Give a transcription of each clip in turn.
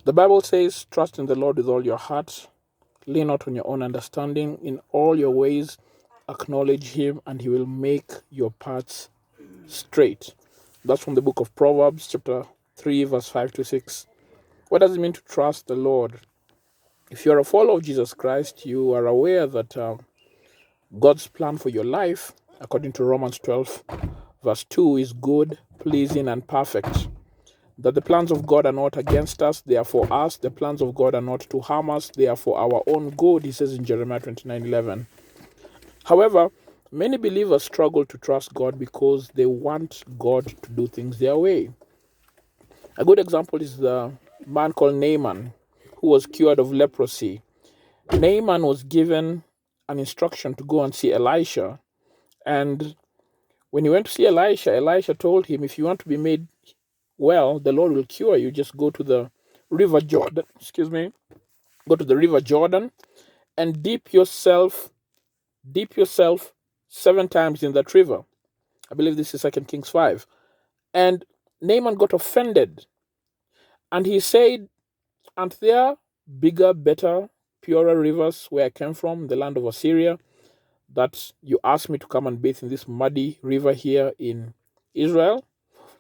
The Bible says, trust in the Lord with all your heart, lean not on your own understanding. In all your ways, acknowledge him, and he will make your paths straight. That's from the book of Proverbs, chapter 3, verse 5 to 6. What does it mean to trust the Lord? If you're a follower of Jesus Christ, you are aware that God's plan for your life, according to Romans 12, verse 2, is good, pleasing, and perfect. That the plans of God are not against us, they are for us. The plans of God are not to harm us, they are for our own good, he says in Jeremiah 29:11. However, many believers struggle to trust God because they want God to do things their way. A good example is the man called Naaman, who was cured of leprosy. Naaman was given an instruction to go and see Elisha. And when he went to see Elisha, Elisha told him, if you want to be made well, the Lord will cure you. Just go to the river Jordan, go to the river Jordan and dip yourself 7 times in that river. I believe this is 2 Kings 5. And Naaman got offended. And he said, aren't there bigger, better, purer rivers where I came from, the land of Assyria, that you asked me to come and bathe in this muddy river here in Israel?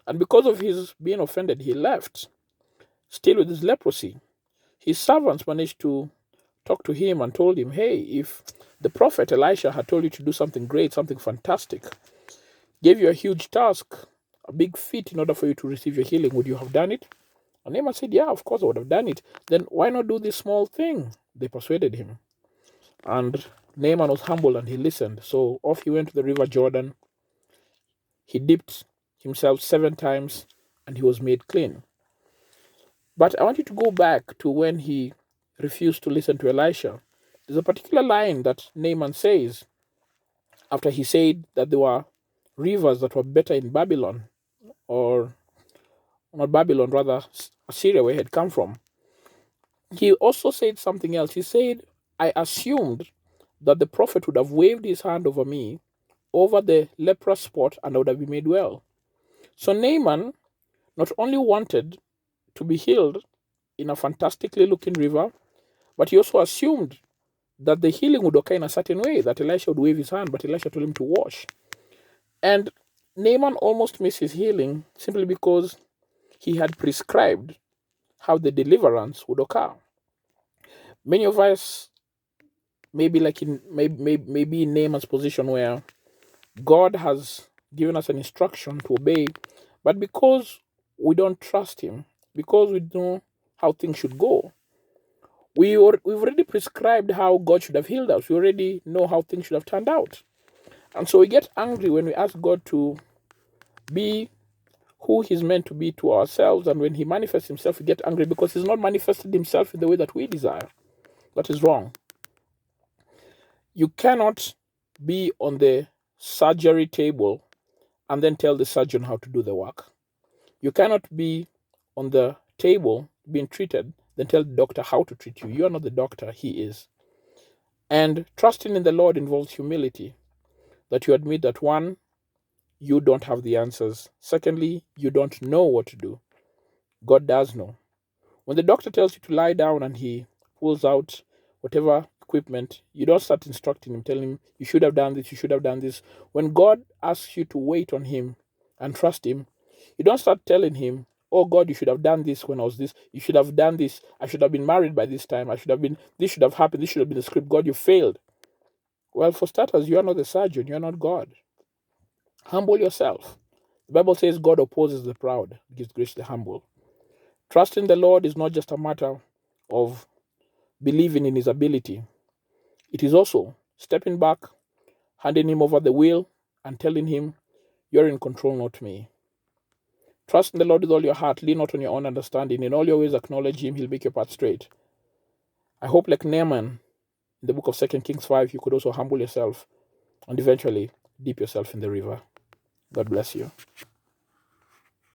And because of his being offended, he left, still with his leprosy. His servants managed to talk to him and told him, hey, if the prophet Elisha had told you to do something great, something fantastic, gave you a huge task, a big feat in order for you to receive your healing, would you have done it? And Naaman said, yeah, of course I would have done it. Then why not do this small thing? They persuaded him. And Naaman was humble and he listened. So off he went to the river Jordan. He dipped himself 7 times and he was made clean. But I want you to go back to when he refused to listen to Elisha. There's a particular line that Naaman says after he said that there were rivers that were better in Babylon, or not Babylon, rather Assyria, where he had come from. He also said something else. He said, I assumed that the prophet would have waved his hand over me, over the leprous spot, and I would have been made well. So Naaman not only wanted to be healed in a fantastically looking river, but he also assumed that the healing would occur in a certain way, that Elisha would wave his hand, but Elisha told him to wash. And Naaman almost missed his healing simply because he had prescribed how the deliverance would occur. Many of us may be like maybe in Naaman's position where God has given us an instruction to obey, but because we don't trust him, because we know how things should go, we've already prescribed how God should have healed us. We already know how things should have turned out. And so we get angry when we ask God to be who he's meant to be to ourselves. And when he manifests himself, we get angry because he's not manifested himself in the way that we desire. That is wrong. You cannot be on the surgery table and then tell the surgeon how to do the work. You cannot be on the table being treated, then tell the doctor how to treat you. You are not the doctor, he is. And trusting in the Lord involves humility, that you admit that, one, you don't have the answers. Secondly, you don't know what to do. God does know. When the doctor tells you to lie down and he pulls out whatever equipment, you don't start instructing him, telling him, you should have done this, you should have done this. When God asks you to wait on him and trust him, you don't start telling him, oh God, you should have done this when I was this, you should have done this, I should have been married by this time, this should have happened, this should have been the script. God, you failed. Well, for starters, you are not the surgeon, you are not God. Humble yourself. The Bible says God opposes the proud, gives grace to the humble. Trusting the Lord is not just a matter of believing in his ability. It is also stepping back, handing him over the wheel, and telling him, you're in control, not me. Trust in the Lord with all your heart. Lean not on your own understanding. In all your ways acknowledge him. He'll make your path straight. I hope, like Naaman in the book of 2 Kings 5, you could also humble yourself and eventually dip yourself in the river. God bless you.